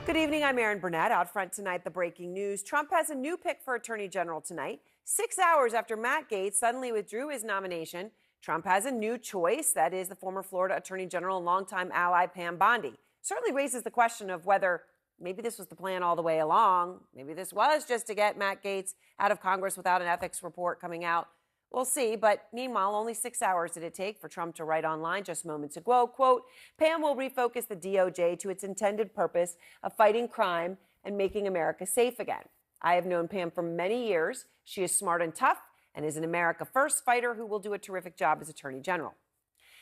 Good evening, I'm Erin Burnett. Out front tonight, the breaking news. Trump has a new pick for Attorney General tonight. 6 hours after Matt Gaetz suddenly withdrew his nomination, Trump has a new choice. That is the former Florida Attorney General and longtime ally Pam Bondi. Certainly raises the question of whether maybe this was the plan all the way along. Maybe this was just to get Matt Gaetz out of Congress without an ethics report coming out. We'll see. But meanwhile, only 6 hours did it take for Trump to write online just moments ago, quote, Pam will refocus the DOJ to its intended purpose of fighting crime and making America safe again. I have known Pam for many years. She is smart and tough and is an America First fighter who will do a terrific job as Attorney General.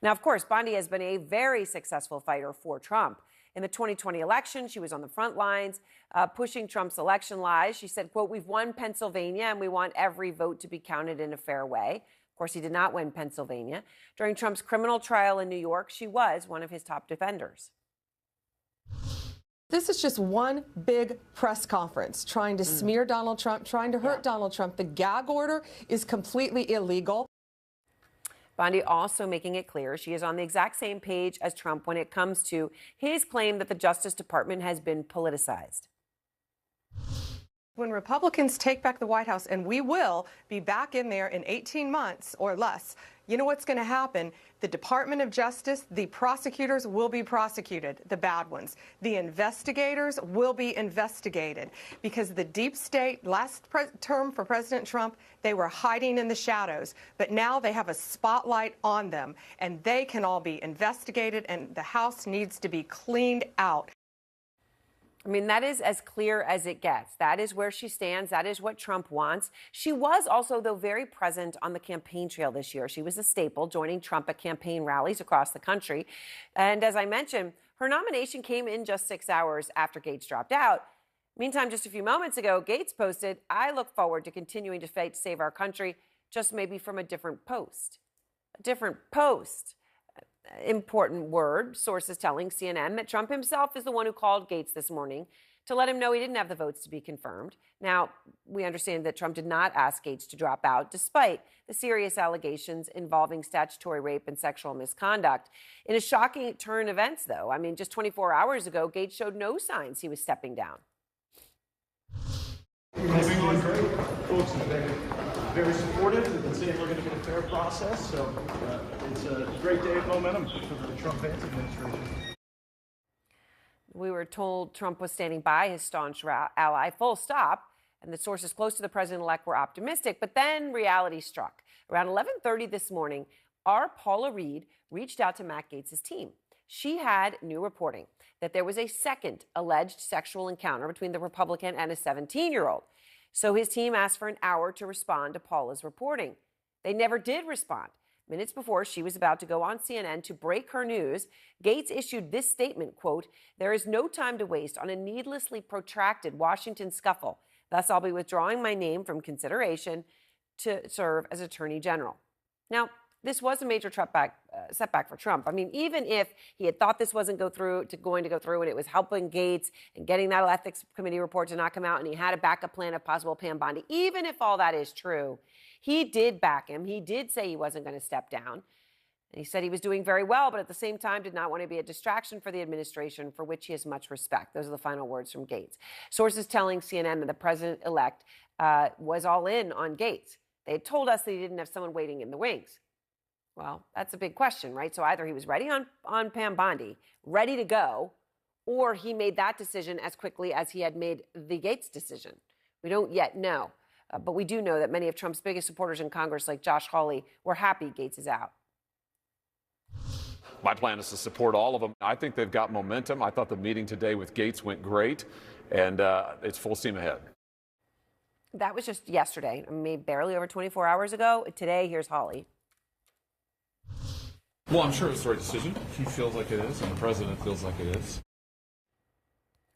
Now, of course, Bondi has been a very successful fighter for Trump. In the 2020 election, she was on the front lines pushing Trump's election lies. She said, quote, we've won Pennsylvania and we want every vote to be counted in a fair way. Of course, he did not win Pennsylvania. During Trump's criminal trial in New York, she was one of his top defenders. This is just one big press conference trying to smear Donald Trump, trying to hurt Donald Trump. The gag order is completely illegal. Bondi also making it clear she is on the exact same page as Trump when it comes to his claim that the Justice Department has been politicized. When Republicans take back the White House, and we will be back in there in 18 months or less, you know what's going to happen? The Department of Justice, the prosecutors will be prosecuted, the bad ones. The investigators will be investigated because the deep state, last term for President Trump, they were hiding in the shadows. But now they have a spotlight on them, and they can all be investigated, and the House needs to be cleaned out. I mean, that is as clear as it gets. That is where she stands. That is what Trump wants. She was also, though, very present on the campaign trail this year. She was a staple, joining Trump at campaign rallies across the country. And as I mentioned, her nomination came in just 6 hours after Gaetz dropped out. Meantime, just a few moments ago, Gaetz posted, I look forward to continuing to fight to save our country, just maybe from a different post. A different post. Important word. Sources telling CNN that Trump himself is the one who called Gaetz this morning to let him know he didn't have the votes to be confirmed. Now, we understand that Trump did not ask Gaetz to drop out, despite the serious allegations involving statutory rape and sexual misconduct. In a shocking turn of events, though, I mean, just 24 hours ago, Gaetz showed no signs he was stepping down. Moving on, great. Folks have been very supportive. They've been saying we're going to get a fair process. So it's a great day of momentum for the Trump-Gaetz administration. We were told Trump was standing by his staunch ally, full stop, and the sources close to the president-elect were optimistic. But then reality struck. Around 11:30 this morning, our Paula Reed reached out to Matt Gaetz's team. She had new reporting that there was a second alleged sexual encounter between the Republican and a 17-year-old. So his team asked for an hour to respond to Paula's reporting. They never did respond. Minutes before she was about to go on CNN to break her news, Gaetz issued this statement, quote, there is no time to waste on a needlessly protracted Washington scuffle. Thus, I'll be withdrawing my name from consideration to serve as Attorney General. Now, this was a major setback for Trump. I mean, even if he had thought this wasn't going to go through and it was helping Gaetz and getting that ethics committee report to not come out and he had a backup plan of possible Pam Bondi, even if all that is true, he did back him. He did say he wasn't going to step down. And he said he was doing very well, but at the same time did not want to be a distraction for the administration, for which he has much respect. Those are the final words from Gaetz. Sources telling CNN that the president-elect was all in on Gaetz. They had told us that he didn't have someone waiting in the wings. Well, that's a big question, right? So either he was ready on Pam Bondi, ready to go, or he made that decision as quickly as he had made the Gaetz decision. We don't yet know. But we do know that many of Trump's biggest supporters in Congress, like Josh Hawley, were happy Gaetz is out. My plan is to support all of them. I think they've got momentum. I thought the meeting today with Gaetz went great, and it's full steam ahead. That was just yesterday, barely over 24 hours ago. Today, here's Hawley. Well, I'm sure it's the right decision. He feels like it is, and the president feels like it is.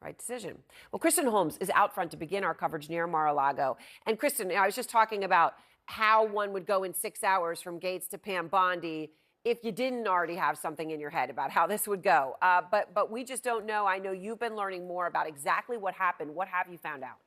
Right decision. Well, Kristen Holmes is out front to begin our coverage near Mar-a-Lago. And Kristen, I was just talking about how one would go in 6 hours from Gaetz to Pam Bondi if you didn't already have something in your head about how this would go. But we just don't know. I know you've been learning more about exactly what happened. What have you found out?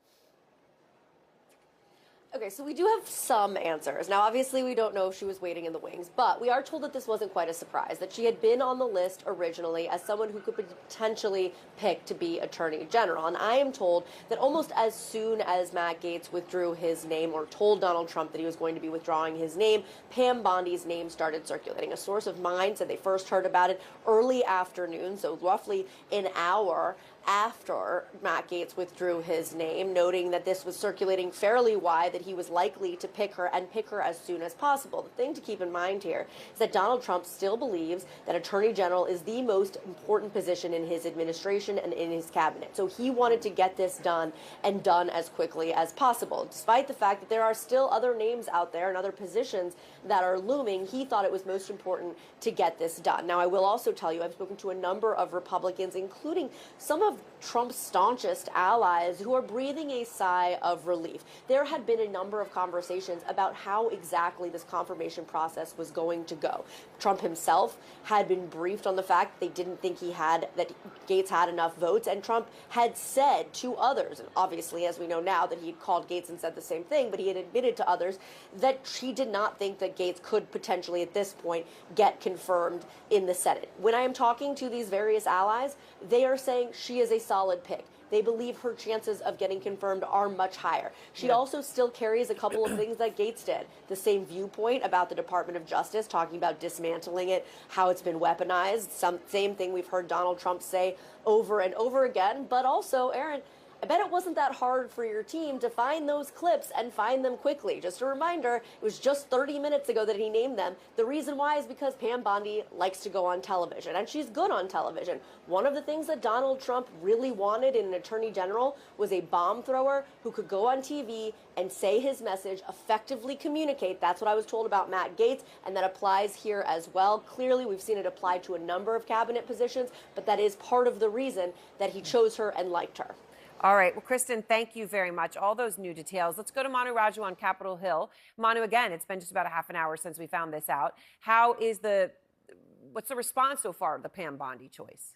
Okay, so we do have some answers. Now, obviously, we don't know if she was waiting in the wings, but we are told that this wasn't quite a surprise, that she had been on the list originally as someone who could potentially pick to be Attorney General. And I am told that almost as soon as Matt Gaetz withdrew his name or told Donald Trump that he was going to be withdrawing his name, Pam Bondi's name started circulating. A source of mine said they first heard about it early afternoon, so roughly an hour after Matt Gaetz withdrew his name, noting that this was circulating fairly wide, that he was likely to pick her and pick her as soon as possible. The thing to keep in mind here is that Donald Trump still believes that Attorney General is the most important position in his administration and in his cabinet. So he wanted to get this done and done as quickly as possible. Despite the fact that there are still other names out there and other positions that are looming, he thought it was most important to get this done. Now, I will also tell you, I've spoken to a number of Republicans, including some of Trump's staunchest allies, who are breathing a sigh of relief. There had been a number of conversations about how exactly this confirmation process was going to go. Trump himself had been briefed on the fact they didn't think that Gaetz had enough votes, and Trump had said to others, and obviously, as we know now, that he had called Gaetz and said the same thing, but he had admitted to others that he did not think that Gaetz could potentially, at this point, get confirmed in the Senate. When I am talking to these various allies, they are saying she is a solid pick. They believe her chances of getting confirmed are much higher. She also still carries a couple of things that Gaetz did. The same viewpoint about the Department of Justice, talking about dismantling it, how it's been weaponized. Same thing we've heard Donald Trump say over and over again. But also, Aaron, I bet it wasn't that hard for your team to find those clips and find them quickly. Just a reminder, it was just 30 minutes ago that he named them. The reason why is because Pam Bondi likes to go on television, and she's good on television. One of the things that Donald Trump really wanted in an attorney general was a bomb thrower who could go on TV and say his message, effectively communicate. That's what I was told about Matt Gaetz, and that applies here as well. Clearly, we've seen it applied to a number of cabinet positions, but that is part of the reason that he chose her and liked her. All right. Well, Kristen, thank you very much. All those new details. Let's go to Manu Raju on Capitol Hill. Manu, again, it's been just about a half an hour since we found this out. What's the response so far to the Pam Bondi choice?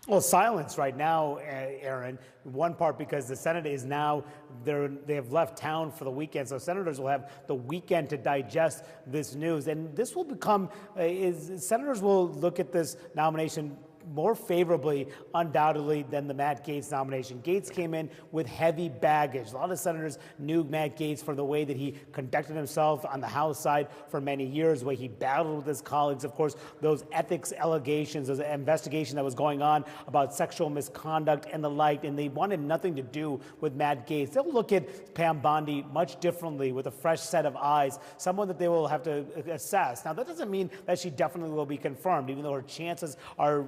Well, silence right now, Aaron. One part because the Senate is now, they have left town for the weekend, so senators will have the weekend to digest this news. And this will become, senators will look at this nomination more favorably, undoubtedly, than the Matt Gaetz nomination. Gaetz came in with heavy baggage. A lot of senators knew Matt Gaetz for the way that he conducted himself on the House side for many years, the way he battled with his colleagues. Of course, those ethics allegations, those investigation that was going on about sexual misconduct and the like, and they wanted nothing to do with Matt Gaetz. They'll look at Pam Bondi much differently with a fresh set of eyes, someone that they will have to assess. Now, that doesn't mean that she definitely will be confirmed, even though her chances are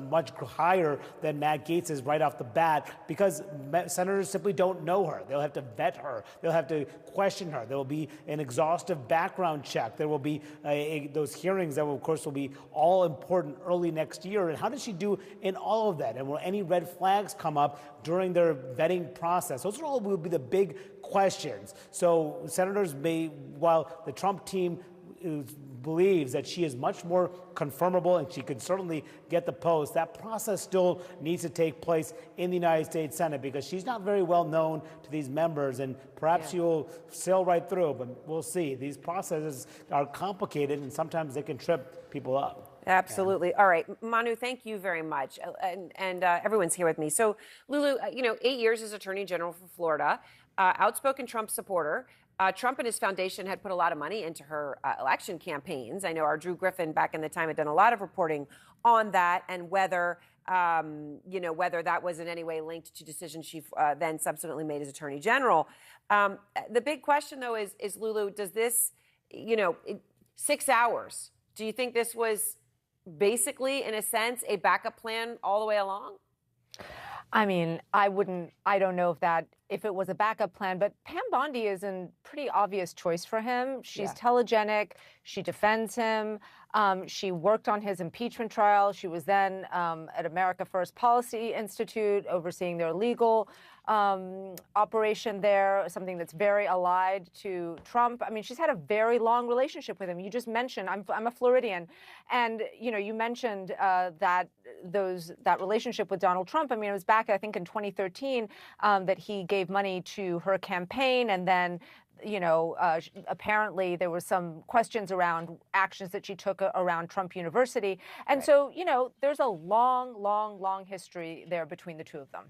much higher than Matt Gaetz is right off the bat, because senators simply don't know her. They'll have to vet her. They'll have to question her. There will be an exhaustive background check. There will be those hearings that, of course, will be all important early next year. And how does she do in all of that? And will any red flags come up during their vetting process? Those all will be the big questions. So senators may, while the Trump team believes that she is much more confirmable and she could certainly get the post, that process still needs to take place in the United States Senate, because she's not very well known to these members, and perhaps she will sail right through, but we'll see. These processes are complicated, and sometimes they can trip people up. Absolutely. All right. Manu, thank you very much. And everyone's here with me. So, Lulu, 8 years as Attorney General for Florida, outspoken Trump supporter. Trump and his foundation had put a lot of money into her election campaigns. I know our Drew Griffin back in the time had done a lot of reporting on that, and whether that was in any way linked to decisions she then subsequently made as Attorney General. The big question, though, is Lulu, does this, 6 hours, do you think this was basically, in a sense, a backup plan all the way along? I mean, I don't know if it was a backup plan, but Pam Bondi is a pretty obvious choice for him. She's telegenic. She defends him. She worked on his impeachment trial. She was then at America First Policy Institute overseeing their legal operation there, something that's very allied to Trump. I mean, she's had a very long relationship with him. You just mentioned, I'm a Floridian, and you mentioned that relationship with Donald Trump. I mean, it was back, I think, in 2013 that he gave money to her campaign, and then apparently there were some questions around actions that she took around Trump University. And so, there's a long, long, long history there between the two of them.